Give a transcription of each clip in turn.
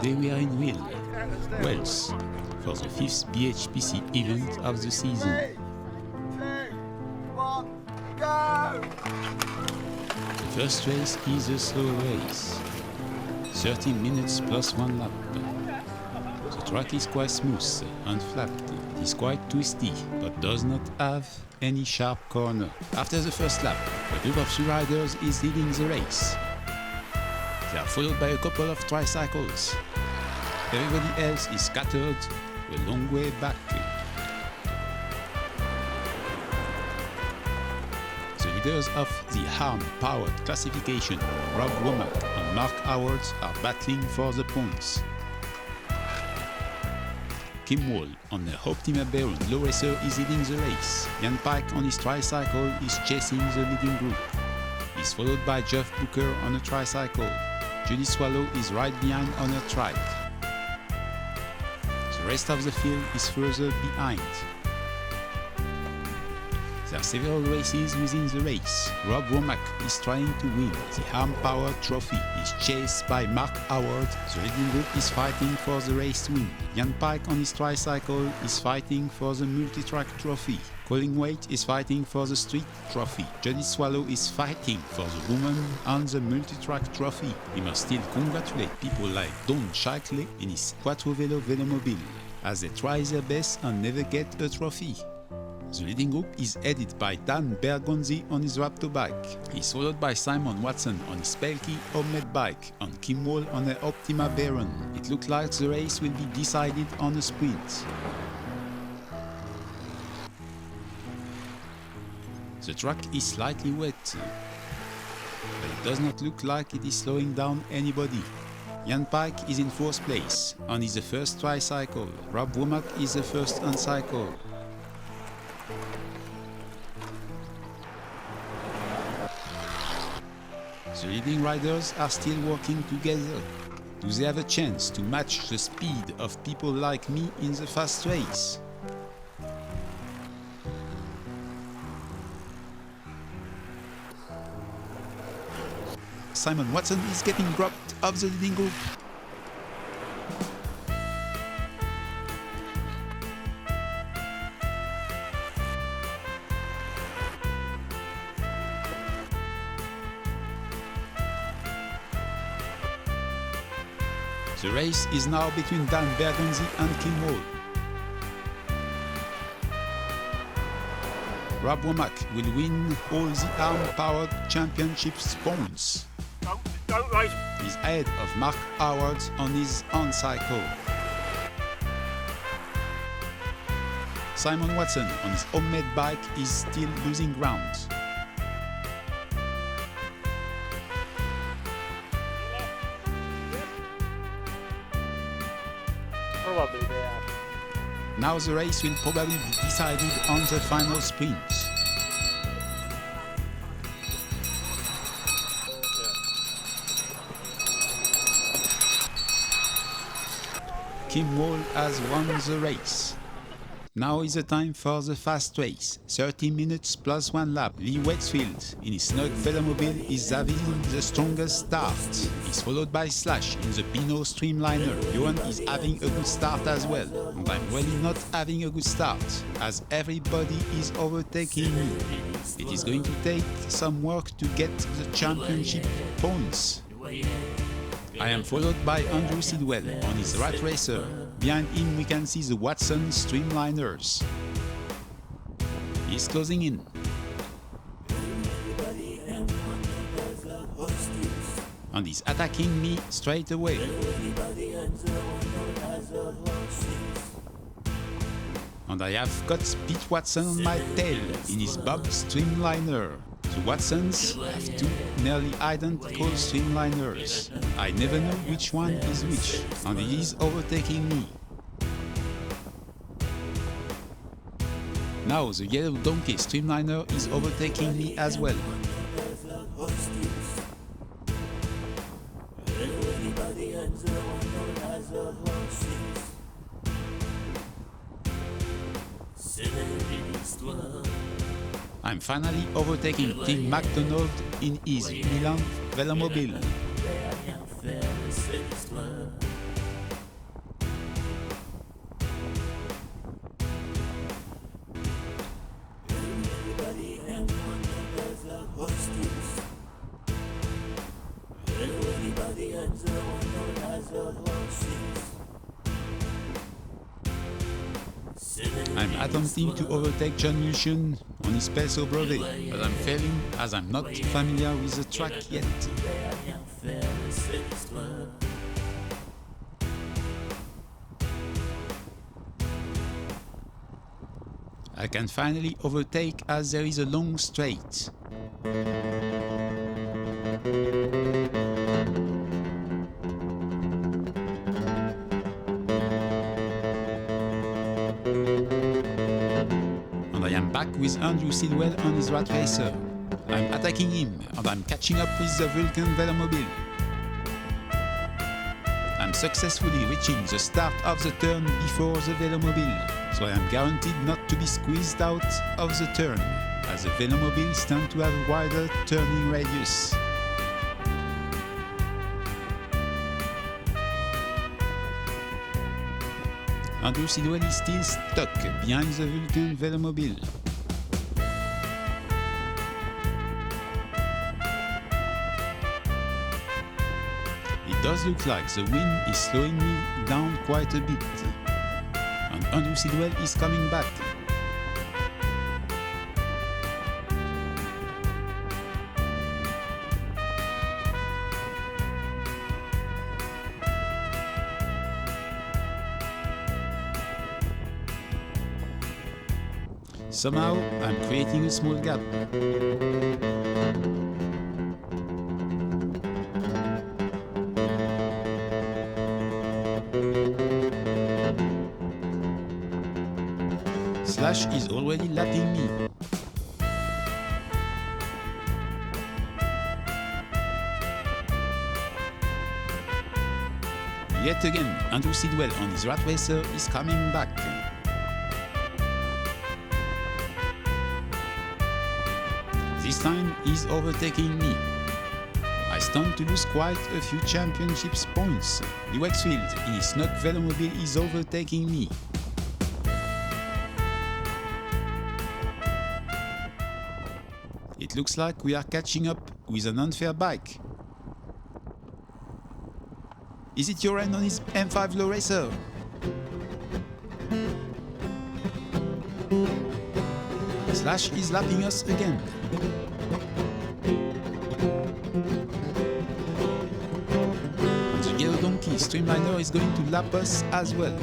Today we are in Rhyl, Wales, for the 5th BHPC event of the season. 3, 2, 1, go! The first race is a slow race, 30 minutes plus 1 lap. The track is quite smooth and flat. It is quite twisty, but does not have any sharp corner. After the first lap, a group of 3 riders is leading the race. They are followed by a couple of tricycles. Everybody else is scattered a long way back. The leaders of the arm-powered classification, Rob Womack and Mark Howard, are battling for the points. Kim Wall on the Optima Baron low racer is leading the race. Jan Pike on his tricycle is chasing the leading group. He's followed by Jeff Booker on a tricycle. Judy Swallow is right behind on her trike. The rest of the field is further behind. There are several races within the race. Rob Womack is trying to win the arm-powered trophy. He's chased by Mark Howard. The leading group is fighting for the race win. Jan Pike on his tricycle is fighting for the multi-track trophy. Colin Waite is fighting for the street trophy. Judy Swallow is fighting for the woman on the multi-track trophy. We must still congratulate people like Don Shackley in his Quattro Velo Velomobile, as they try their best and never get a trophy. The leading group is headed by Dan Bergonzi on his Raptor bike. He's followed by Simon Watson on his Pelkey homemade bike and Kim Wall on the Optima Baron. It looks like the race will be decided on a sprint. The track is slightly wet, but it does not look like it is slowing down anybody. Jan Pike is in 4th place and is the first tricycle. Rob Womack is the first on cycle. The leading riders are still working together. Do they have a chance to match the speed of people like me in the fast race? Simon Watson is getting dropped off the leading group. The race is now between Dan Bergonzi and Kim Wall. Rob Womack will win all the arm-powered championships points. Don't race. He's ahead of Mark Howard on his own cycle. Simon Watson on his homemade bike is still losing ground. Probably they are. Now the race will probably be decided on the final sprint. Kim Wall has won the race. Now is the time for the fast race. 30 minutes plus 1 lap. Lee Waitsfield in his snug velomobile is having the strongest start. He's followed by Slash in the Pinot Streamliner. Johan is having a good start as well. And I'm really not having a good start, as everybody is overtaking me. It is going to take some work to get the championship points. I am followed by Andrew Sidwell on his Rat Racer. Behind him we can see the Watson Streamliners. He's closing in. And he's attacking me straight away. And I have got Pete Watson on my tail in his Bob Streamliner. The Watsons have 2 nearly identical Streamliners. I never know which one is which, and he is overtaking me. Now the Yellow Donkey Streamliner is overtaking me as well. I'm finally overtaking Tim McDonald in his Milan Velomobile. I'm attempting to overtake John Lucian on his Peso Brode, but I'm failing as I'm not familiar with the track yet. I can finally overtake as there is a long straight. And I am back with Andrew Sidwell on his rat racer. I'm attacking him and I'm catching up with the Vulcan velomobile. I'm successfully reaching the start of the turn before the velomobile, so I am guaranteed not to be squeezed out of the turn, as the velomobiles tend to have a wider turning radius. Andrew Sidwell is still stuck behind the Vulcan velomobile. It does look like the wind is slowing me down quite a bit, and Andrew Sidwell is coming back. Somehow, I'm creating a small gap. Slash is already lapping me. Yet again, Andrew Sidwell on his rat racer is coming back. This time he's overtaking me. I stand to lose quite a few championships points. The Wexfield in his snug velomobile is overtaking me. It looks like we are catching up with an unfair bike. Is it Joran on his M5 low racer? Slash is lapping us again. The yellow donkey Streamliner is going to lap us as well.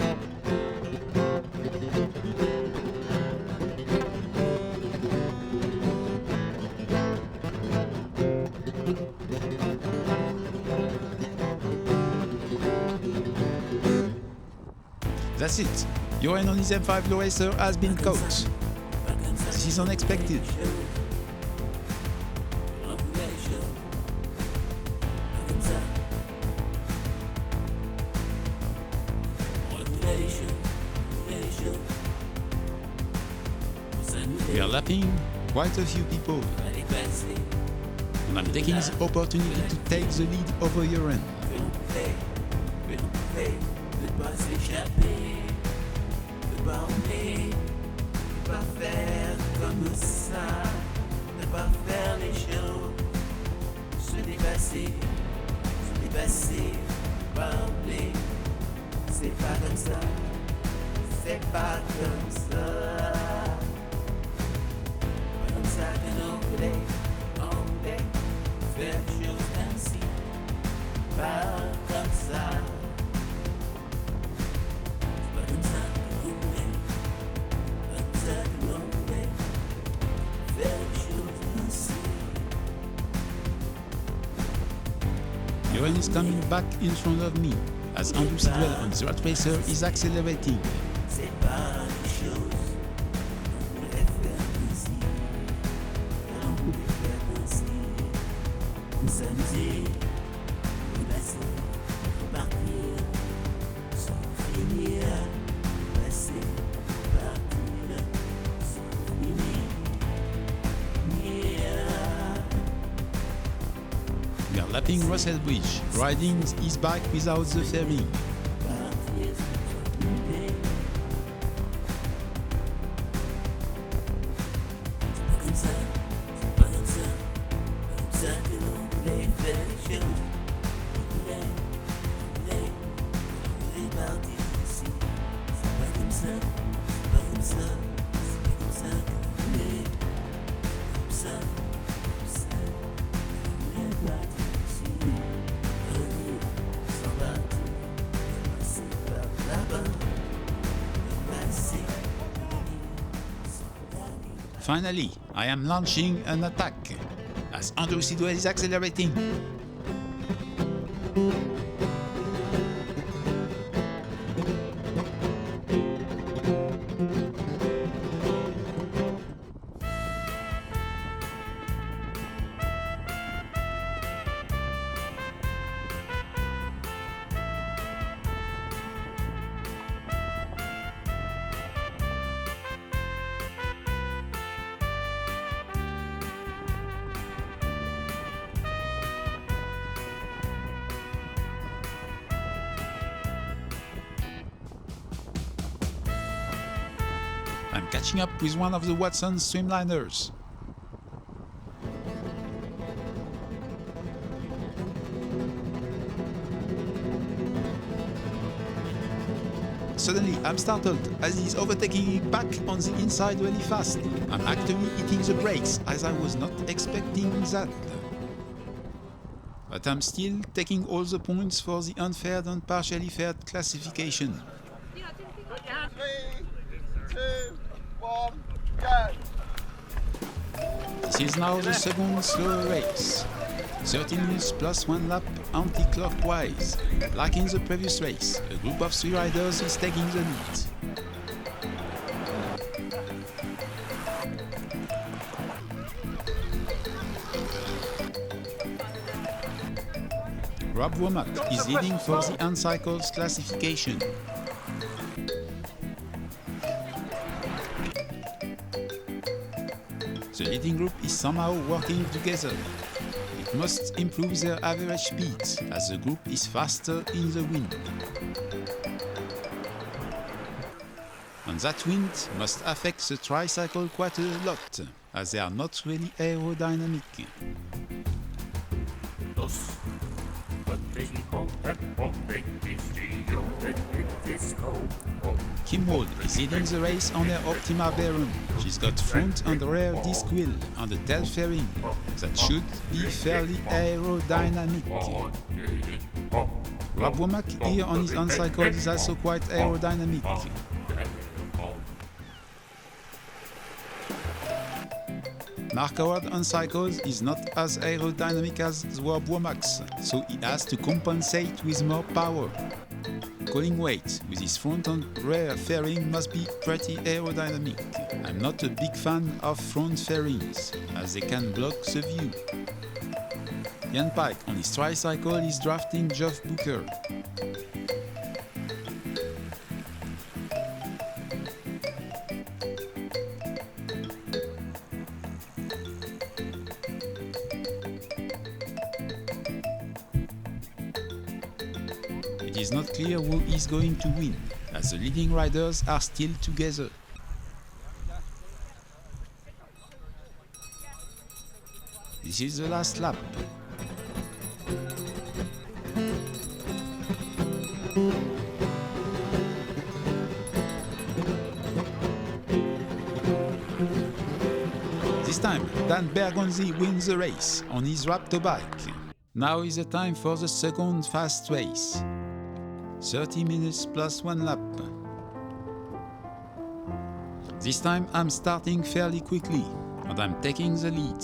That's it. Joran on his M5 low racer has been caught. This is unexpected. We are lapping quite a few people, and I'm taking this opportunity to take the lead over Joran. Pas faire comme ça, ne pas faire les choses, se dépasser, parler, c'est pas comme ça, c'est pas comme ça, pas comme ça que l'on voulait, faire les choses ainsi, pas comme ça. Joran is coming back in front of me, as Andrew Sidwell on the rat racer is accelerating. We are lapping Russell Bridge, riding his bike without the fairing. Ça que l'on voulait faire les choses. Finally, I am launching an attack as Andrew Sidwell is accelerating. I'm catching up with one of the Watson Streamliners. Suddenly, I'm startled as he's overtaking me back on the inside really fast. I'm actually hitting the brakes as I was not expecting that. But I'm still taking all the points for the unfair and partially fair classification. 3, 2, 1, go! This is now the second slow race. 13 minutes plus 1 lap anti-clockwise. Like in the previous race, a group of 3 riders is taking the lead. Rob Womack is leading for the Uncycles classification. The leading group is somehow working together. It must improve their average speed, as the group is faster in the wind. And that wind must affect the tricycle quite a lot, as they are not really aerodynamic. Kim Ward is leading the race on her Optima Baron. She's got front and rear disc wheel and a tail fairing that should be fairly aerodynamic. Rob Womack here on his Uncycled is also quite aerodynamic. Mark Howard Uncycled is not as aerodynamic as Rob Womack's, so he has to compensate with more power. Calling weight with his front and rear fairing must be pretty aerodynamic. I'm not a big fan of front fairings, as they can block the view. Ian Pike on his tricycle is drafting Geoff Booker. It is not clear who is going to win, as the leading riders are still together. This is the last lap. This time, Dan Bergonzi wins the race on his Raptor bike. Now is the time for the second fast race. 30 minutes plus 1 lap. This time I'm starting fairly quickly and I'm taking the lead.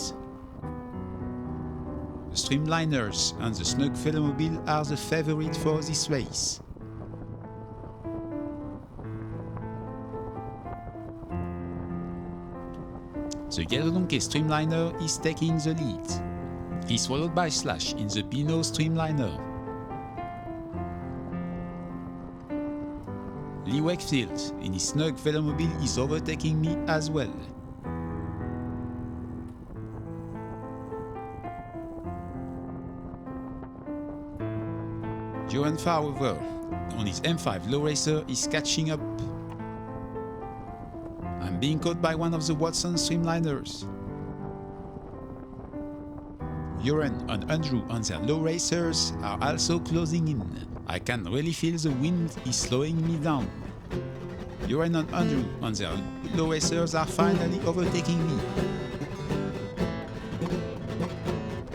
The Streamliners and the Snug Velomobile are the favorite for this race. The Yellow Donkey Streamliner is taking the lead. He's followed by Slash in the Pinot Streamliner. Lee Wakefield in his Snug Velomobile is overtaking me as well. Johan Farver on his M5 Low Racer is catching up. I'm being caught by one of the Watson Streamliners. Joran and Andrew on their Low Racers are also closing in. I can really feel the wind is slowing me down. Joran and Andrew on their Low Racers are finally overtaking me.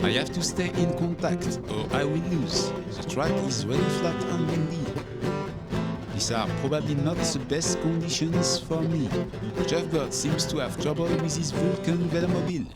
I have to stay in contact or I will lose. The track is really flat and windy. These are probably not the best conditions for me. Jeff Bird seems to have trouble with his Vulcan velomobile.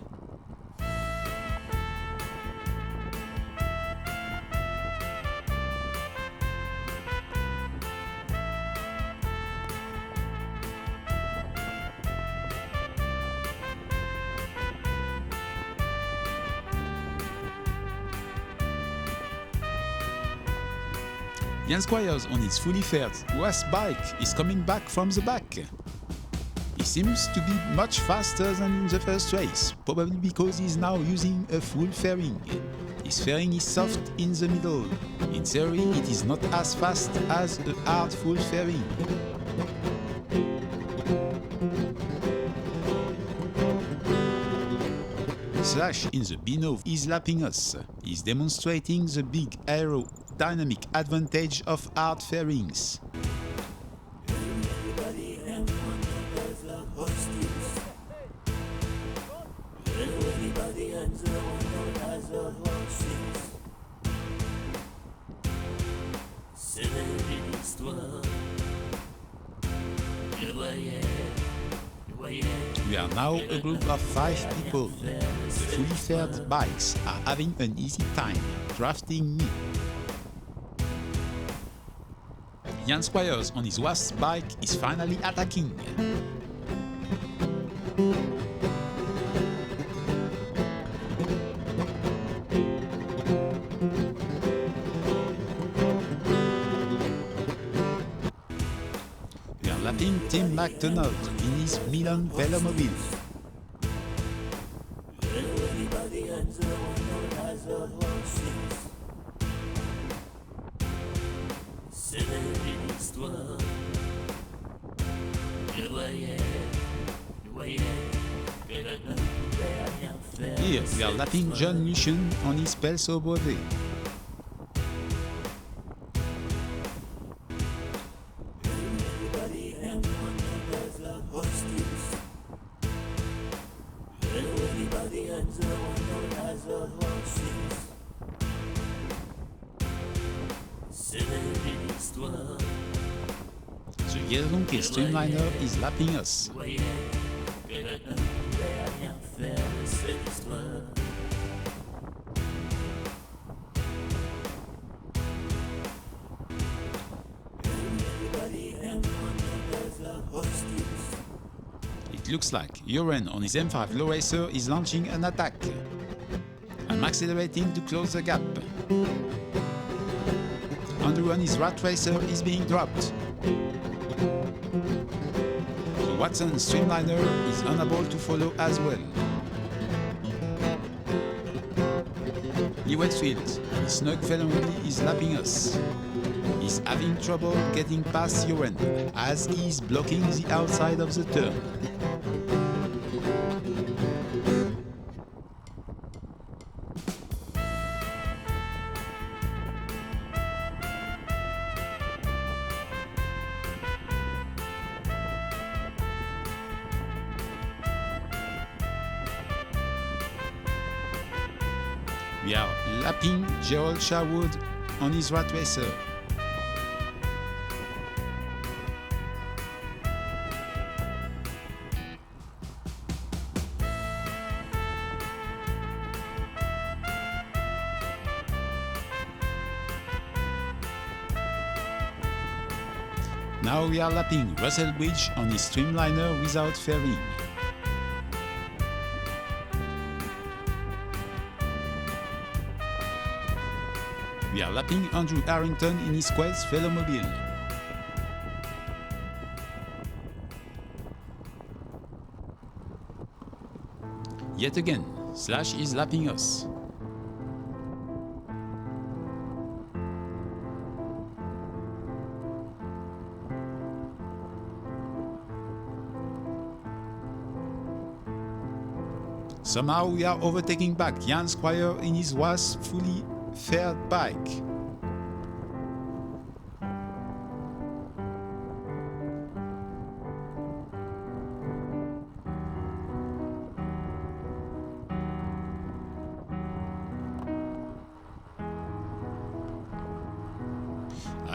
Jan Squires on his fully faired US bike is coming back from the back. He seems to be much faster than in the first race, probably because he's now using a full fairing. His fairing is soft in the middle. In theory, it is not as fast as a hard full fairing. Slash in the Beano is lapping us. He's demonstrating the big aerodynamic advantage of hard fairings. We are now a group of 5 people. The fully faired bikes are having an easy time drafting me. Jan Squires on his WAS bike is finally attacking. We are lapping Tim McDonald in his Milan velomobile. Here we are lapping John Mission on his Pelso Bode. The Yellow Streamliner is lapping us. It looks like Joren on his M5 Low Racer is launching an attack. I'm accelerating to close the gap. Andrew on his Rat Racer is being dropped. The Watson Streamliner is unable to follow as well. Lee Westfield, his snug velomobile is lapping us. He's having trouble getting past Joren as he is blocking the outside of the turn. We are lapping Gerald Sherwood on his Rat Racer. Now we are lapping Russell Bridge on his Streamliner without fairing. We are lapping Andrew Harrington in his Quails velomobile. Yet again, Slash is lapping us. Somehow we are overtaking back Jan Squire in his WAS fully faired bike.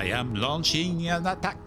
I am launching an attack.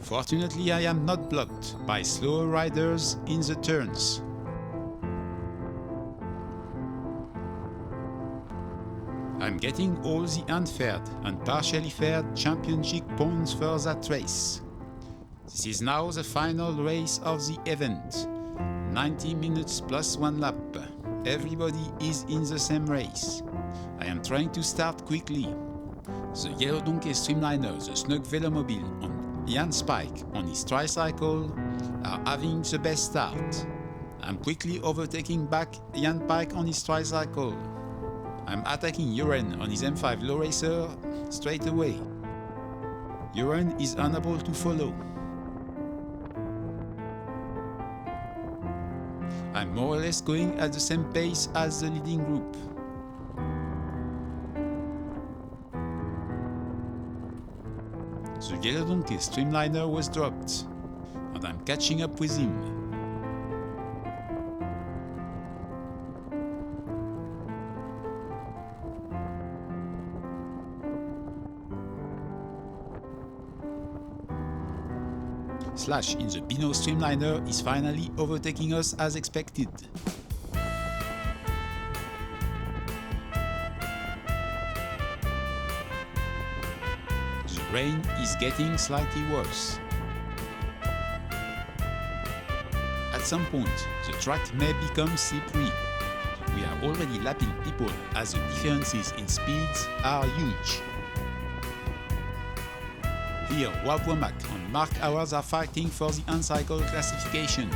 Fortunately, I am not blocked by slower riders in the turns. I'm getting all the unfair and partially fair championship points for that race. This is now the final race of the event. 90 minutes plus 1 lap. Everybody is in the same race. I am trying to start quickly. The Yellow Donkey Streamliner, the Snug Velomobile, and Jan Spike on his tricycle are having the best start. I'm quickly overtaking back Jan Pike on his tricycle. I'm attacking Uren on his M5 Low Racer straight away. Uren is unable to follow. I'm more or less going at the same pace as the leading group. The Yellow Donkey Streamliner was dropped, and I'm catching up with him. Slash in the Bino Streamliner is finally overtaking us as expected. The rain is getting slightly worse. At some point, the track may become slippery. We are already lapping people as the differences in speeds are huge. Here, Wabwamak and Mark Howards are fighting for the uncycled classification.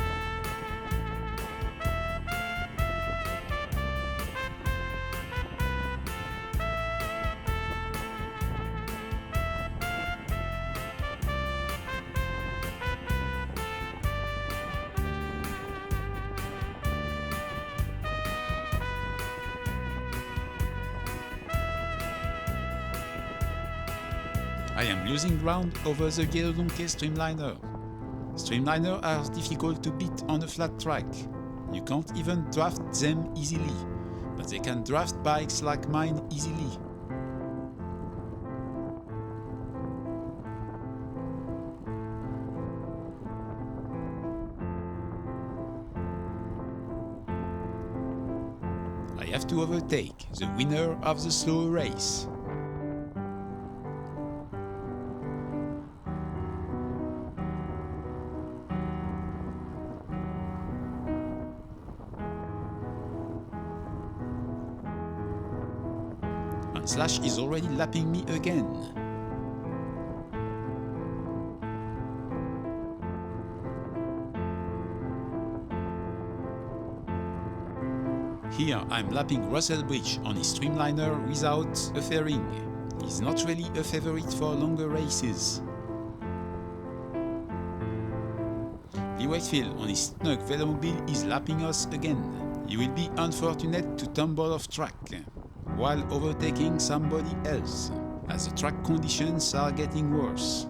I am losing ground over the Yellow Donkey Streamliner. Streamliners are difficult to beat on a flat track. You can't even draft them easily, but they can draft bikes like mine easily. I have to overtake the winner of the slow race. Slash is already lapping me again. Here I'm lapping Russell Bridge on his Streamliner without a fairing. He's not really a favorite for longer races. Lee Wakefield on his Snug Velomobile is lapping us again. He will be unfortunate to tumble off track while overtaking somebody else, as the track conditions are getting worse.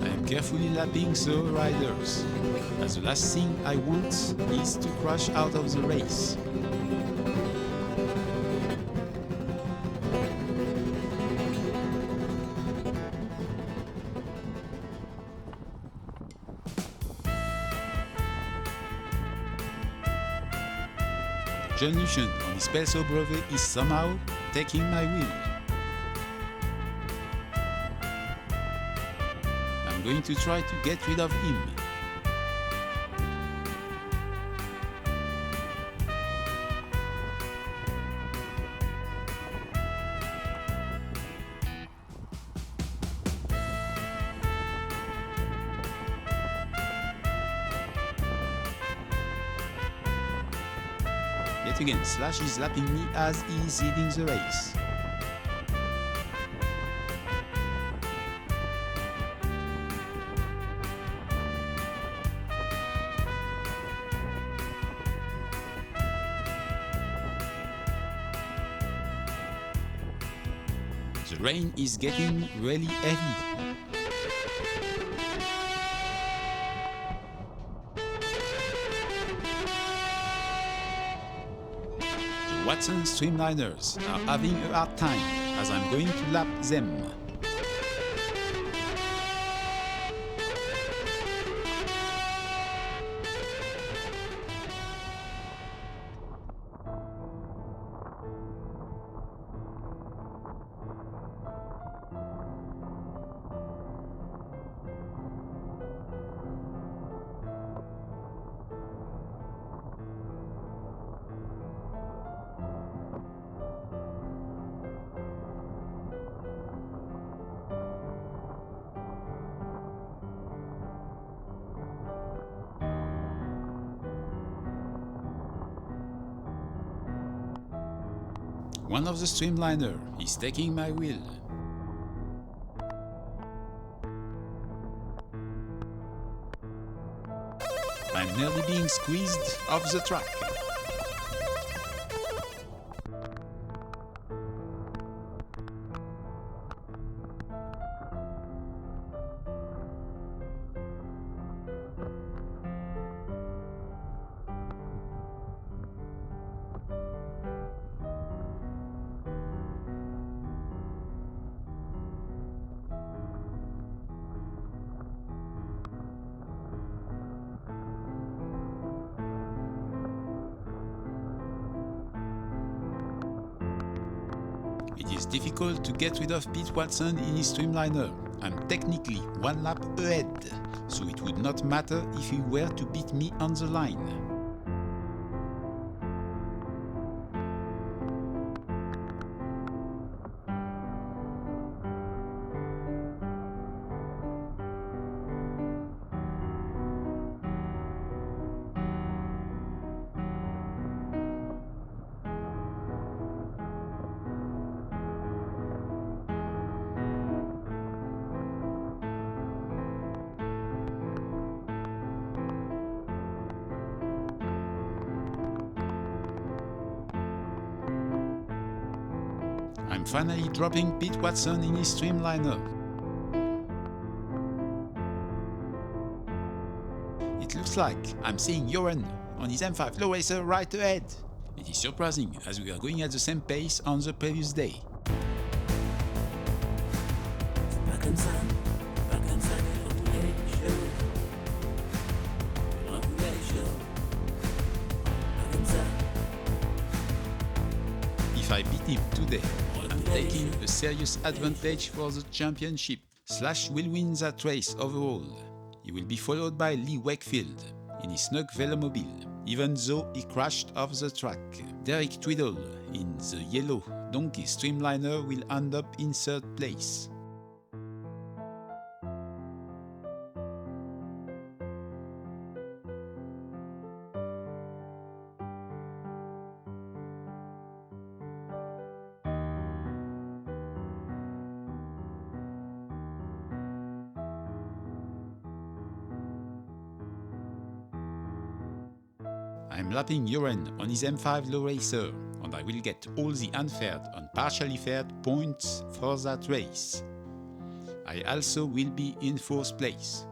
I am carefully lapping the riders, as the last thing I want is to crash out of the race. John Lucien on his Pelso Brevet is somehow taking my wheel. I'm going to try to get rid of him. Yet again, Slash is lapping me as he is leading the race. The rain is getting really heavy. The Watson Streamliners are having a hard time as I'm going to lap them. One of the Streamliner is taking my wheel. I'm nearly being squeezed off the track. It is difficult to get rid of Pete Watson in his Streamliner. I'm technically one lap ahead, so it would not matter if he were to beat me on the line. I'm finally dropping Pete Watson in his Streamliner. It looks like I'm seeing Joran on his M5 low racer right ahead. It is surprising as we are going at the same pace on the previous day. If I beat him today, I'm taking a serious advantage for the championship. Slash will win that race overall. He will be followed by Lee Wakefield in his snug velomobile, even though he crashed off the track. Derek Twiddle in the yellow Donkey Streamliner will end up in third place. I'm lapping Joran on his M5 low racer, and I will get all the unfaired and partially faired points for that race. I also will be in fourth place.